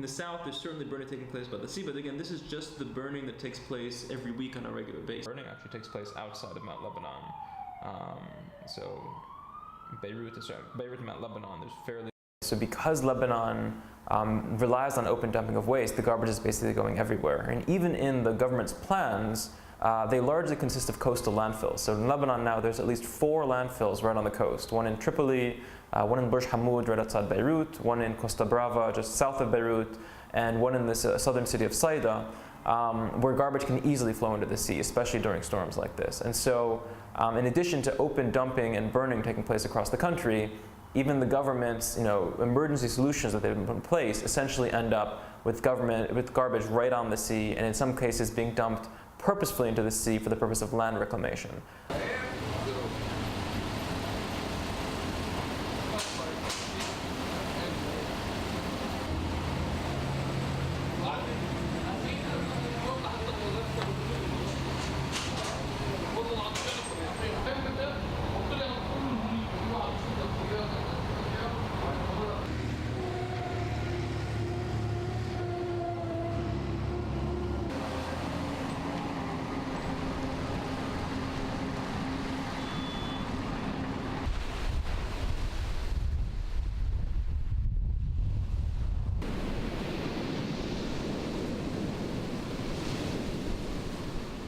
the south, there's certainly burning taking place by the sea, but again, this is just the burning that takes place every week on a regular basis. Burning actually takes place outside of Mount Lebanon. So Beirut and Mount Lebanon, there's fairly... So because Lebanon relies on open dumping of waste, the garbage is basically going everywhere. And even in the government's plans, they largely consist of coastal landfills. So in Lebanon now, there's at least 4 landfills right on the coast. One in Tripoli, one in Burj Hamoud right outside Beirut, one in Costa Brava just south of Beirut, and one in the southern city of Saida, where garbage can easily flow into the sea, especially during storms like this. And so in addition to open dumping and burning taking place across the country, even the government's emergency solutions that they've put in place essentially end up with garbage right on the sea, and in some cases being dumped purposefully into the sea for the purpose of land reclamation.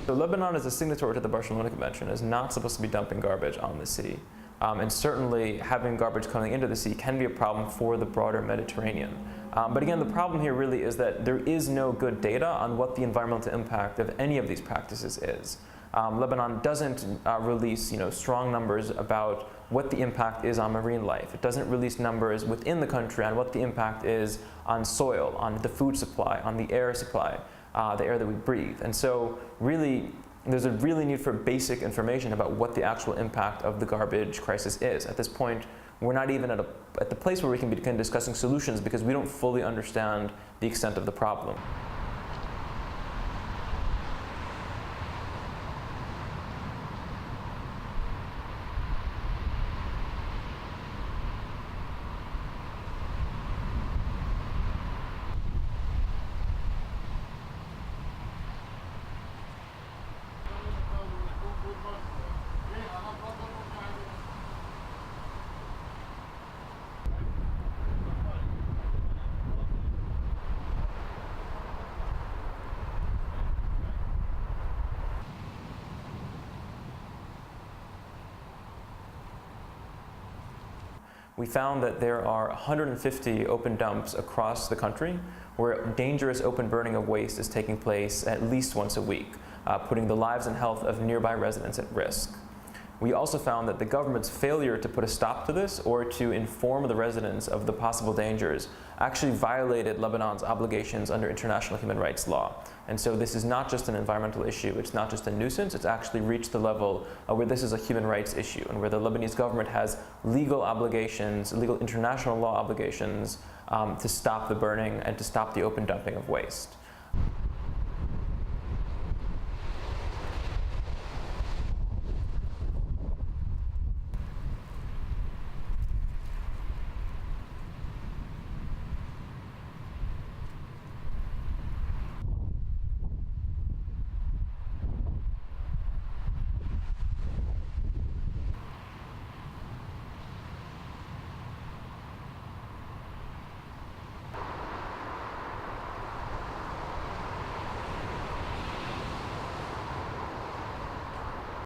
So Lebanon, as a signatory to the Barcelona Convention, is not supposed to be dumping garbage on the sea. And certainly having garbage coming into the sea can be a problem for the broader Mediterranean. But again, the problem here really is that there is no good data on what the environmental impact of any of these practices is. Lebanon doesn't release strong numbers about what the impact is on marine life. It doesn't release numbers within the country on what the impact is on soil, on the food supply, on the air supply. The air that we breathe. And so really, there's a really need for basic information about what the actual impact of the garbage crisis is. At this point, we're not even at the place where we can begin discussing solutions because we don't fully understand the extent of the problem. We found that there are 150 open dumps across the country where dangerous open burning of waste is taking place at least once a week, putting the lives and health of nearby residents at risk. We also found that the government's failure to put a stop to this or to inform the residents of the possible dangers actually violated Lebanon's obligations under international human rights law. And so this is not just an environmental issue, it's not just a nuisance, it's actually reached the level where this is a human rights issue and where the Lebanese government has legal obligations, legal international law obligations to stop the burning and to stop the open dumping of waste.